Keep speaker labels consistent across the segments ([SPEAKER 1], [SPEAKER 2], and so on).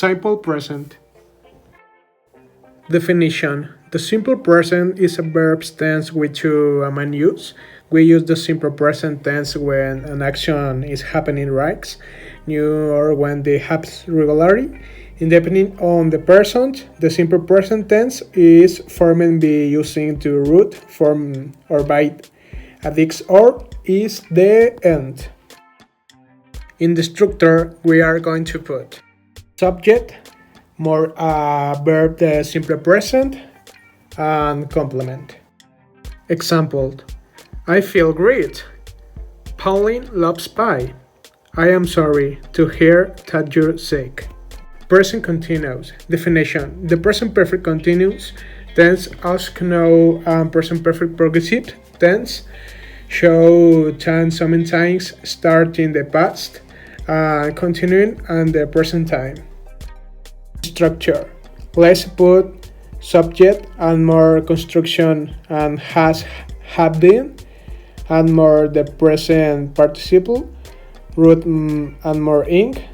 [SPEAKER 1] Simple present. Definition. The simple present is a verb tense with two main use. We use the simple present tense when an action is happening right, new or when they happen regularly. Depending on the person, the simple present tense is formed by using the root form or by affix or is the end. In the structure, we are going to put subject, more verb the simple present, and complement. Example: I feel great. Pauline loves pie. I am sorry to hear that you're sick. Present continuous. Definition. The present perfect continuous tense ask no present perfect progressive tense show time sometimes start in the past continuing and the present time. Structure. Less put subject and more construction and has have been and more the present participle root and more ink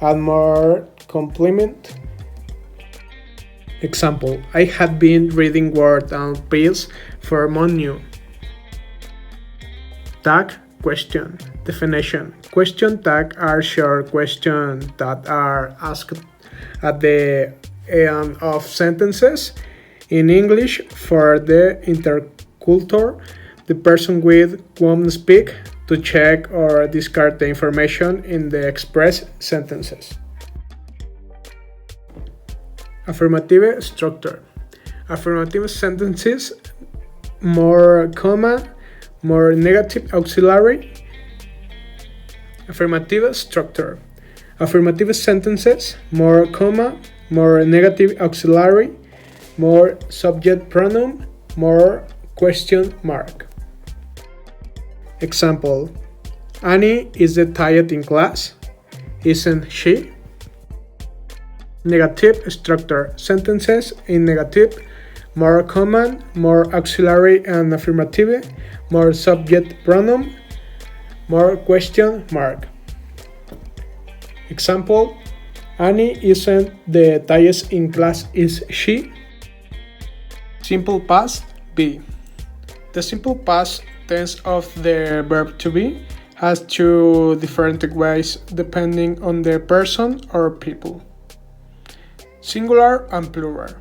[SPEAKER 1] and more complement. Example: I had been reading Word and Pills for Monnew. Tag question. Definition. Question tag are short questions that are asked at the end of sentences. In English, for the interculture, the person with whom speak to check or discard the information in the express sentences. Affirmative structure. Affirmative sentences, more comma, more negative auxiliary. Affirmative structure. Affirmative sentences, more comma, more negative auxiliary, more subject pronoun, more question mark. Example: Annie is the tired in class, isn't she? Negative structure. Sentences in negative, more common, more auxiliary and affirmative, more subject pronoun, more question mark. Example: Annie isn't the tired in class, is she? Simple past be. The simple past tense of the verb to be has two different ways depending on the person or people. Singular and plural.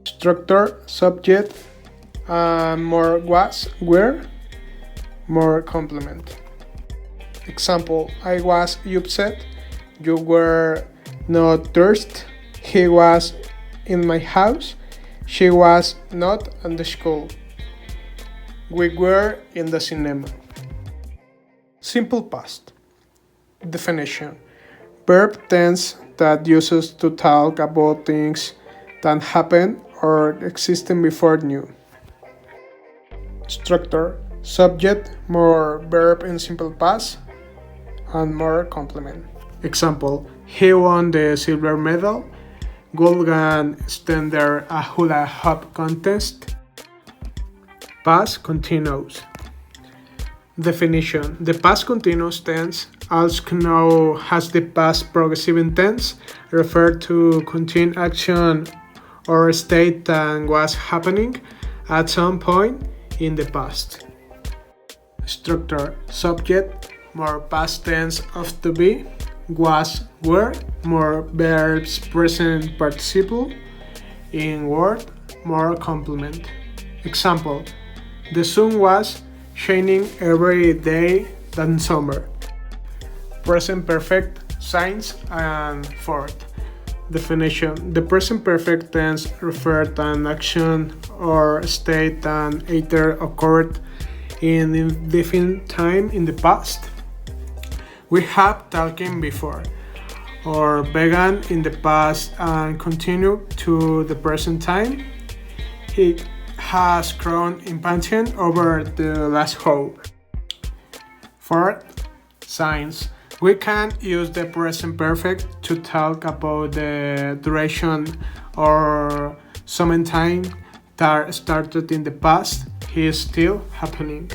[SPEAKER 1] Structure, subject, more was, were, more complement. Example: I was upset, you were not thirsty, he was in my house, she was not at the school, we were in the cinema. Simple past. Definition. Verb tense that uses to talk about things that happened or existed before new. Structure. Subject, more verb in simple past, and more complement. Example: he won the silver medal. Wolfgang standard a hula hoop contest. Past continuous. Definition. The past continuous tense, also known as the past progressive tense, refer to continued action or state that was happening at some point in the past. Structure. Subject, more past tense of to be, was, were, more verbs present participle, in word, more complement. Example: the sun was shining every day that summer. Present perfect, signs, and fourth. Definition. The present perfect tense refers to an action or state that either occurred in indefinite time in the past, we have talking before, or began in the past and continue to the present time. It has grown impatient over the last hour. Fourth, signs. We can use the present perfect to talk about the duration or some time that started in the past is still happening.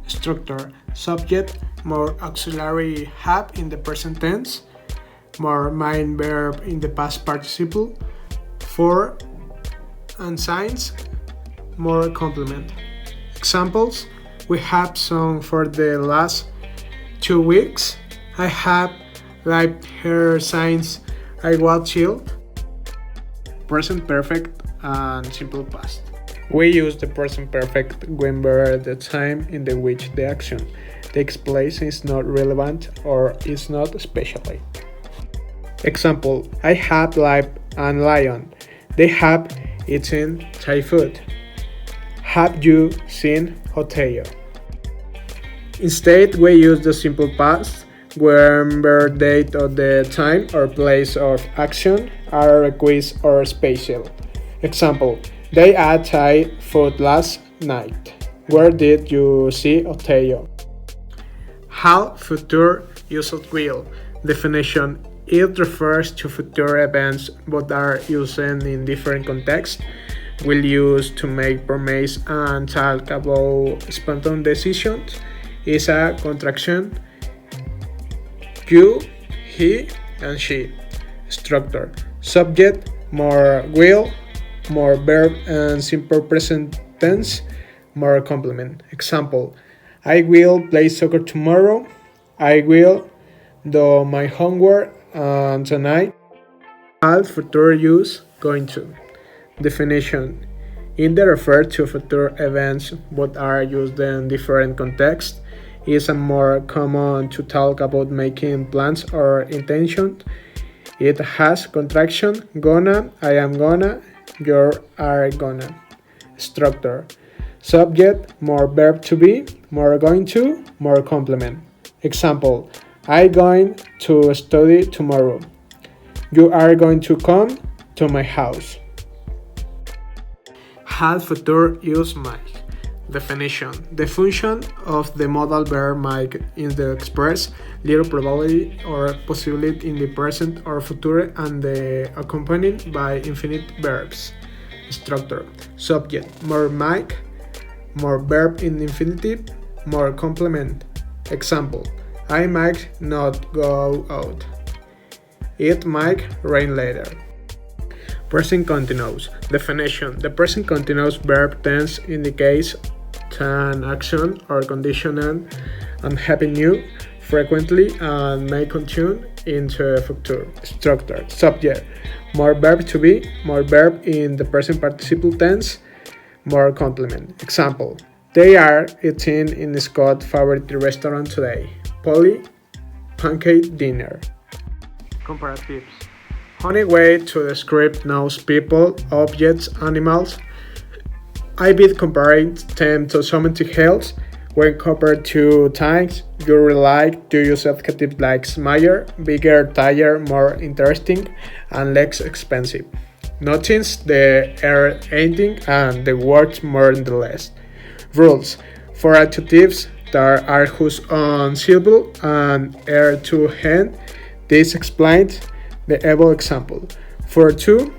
[SPEAKER 1] Structure. Subject, more auxiliary have in the present tense, more main verb in the past participle. 4 and signs, more complement. Examples: we have some for the last 2 weeks. I have liked her signs. I was chilled. Present perfect and simple past. We use the present perfect whenever the time in the which the action takes place is not relevant or is not specially. Example: I have liked and lion. They have eaten Thai food. Have you seen Hotel? Instead, we use the simple past whenever date of the time or place of action are requisite or spatial. Example: they ate Thai food last night. Where did you see Hotel? How future used will. Definition: it refers to future events but are used in different contexts. Will use to make promises and talk about spontaneous decisions. Is a contraction. You, he, and she. Structure: subject, more will, more verb, and simple present tense, more complement. Example: I will play soccer tomorrow. I will do my homework tonight. Al future use, going to. Definition: either refer to future events but are used in different contexts. Is a more common to talk about making plans or intentions. It has contraction: gonna, I am gonna, you are gonna. Structure: subject, more verb to be, more going to, more complement. Example: I going to study tomorrow. You are going to come to my house. Had future use might. Definition: the function of the modal verb might is to express little probability or possibility in the present or future and accompanied by infinite verbs. Structure: subject, more might, more verb in infinitive, more complement. Example: I might not go out. It might rain later. Present continuous. Definition: the present continuous verb tense indicates an action or condition and happening frequently and may continue into a future. Structure: subject, more verb to be, more verb in the present participle tense, more complement. Example: they are eating in Scott's favorite restaurant today. Polly, pancake dinner. Comparatives. Only way to describe knows people, objects, animals. I be comparing them to somatic health. When compared to things you really like, do use adjectives like smaller, bigger, tighter, more interesting, and less expensive. Notice the air ending and the words more than the less. Rules. For adjectives that are used on syllable and are to hand, this explains the above example. For 2,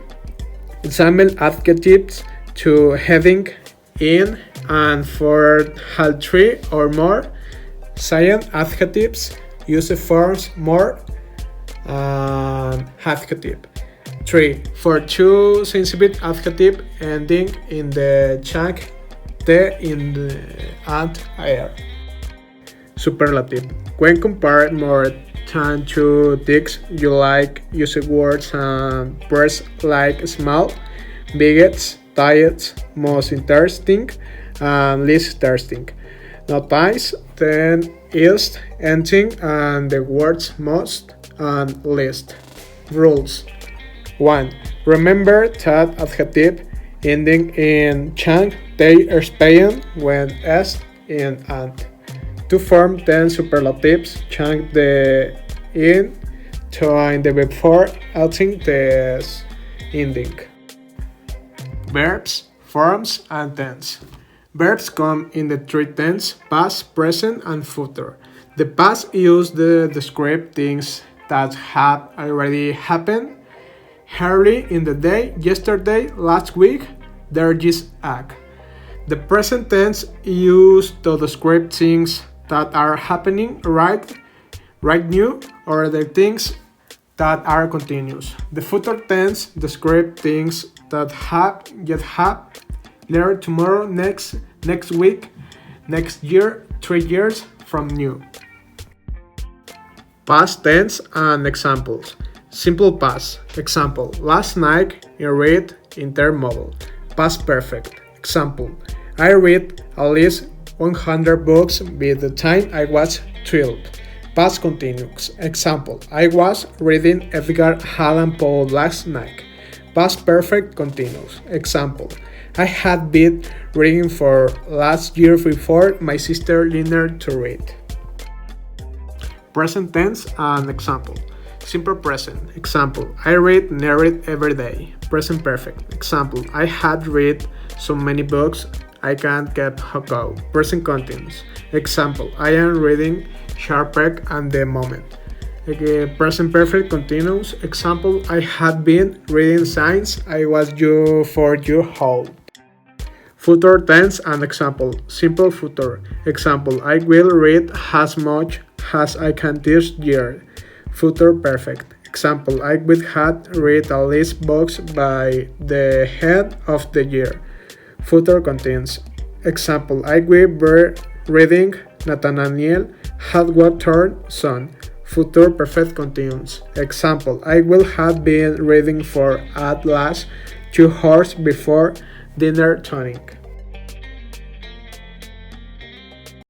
[SPEAKER 1] example adjectives to heading in, and for all 3 or more, silent adjectives use the forms more and adjective. 3. For 2 sensitive adjective ending in the chunk, the in the and air. Superlative. When compared more than 2 things you like, use words and words like small, biggest, tight, most interesting, and least interesting. Notice then is, ending, and the words most and least. Rules. 1. Remember that adjective ending in chunk they are spelled when s in and. To form 10 superlatives, chunk the in to in the before adding the ending. Verbs, forms, and tense. Verbs come in the 3 tense: past, present, and future. The past use to describe things that have already happened. Early in the day, yesterday, last week, there is act. The present tense used to describe things that are happening right now, or the things that are continuous. The future tense describes things that have yet happened, later, tomorrow, next week, next year, 3 years from now. Past tense and examples. Simple past. Example: last night I read Intermobile. Past perfect. Example: I read at least 100 books by the time I was 12. Past continuous. Example: I was reading Edgar Allan Poe last night. Past perfect continuous. Example: I had been reading for last year before my sister learned to read. Present tense and example. Simple present. Example: I narrate every day. Present perfect. Example: I had read so many books I can't get go. Present continuous. Example: I am reading Sharpek at the moment. Present perfect continuous. Example: I had been reading science I was 4 years old. Future tense and example. Simple future. Example: I will read as much as I can this year. Future perfect. Example: I will have read at least books by the end of the year. Future continuous. Example: I will be reading Nathaniel Hawthorne's Son. Future perfect continuous. Example: I will have been reading for at least 2 hours before dinner tonic.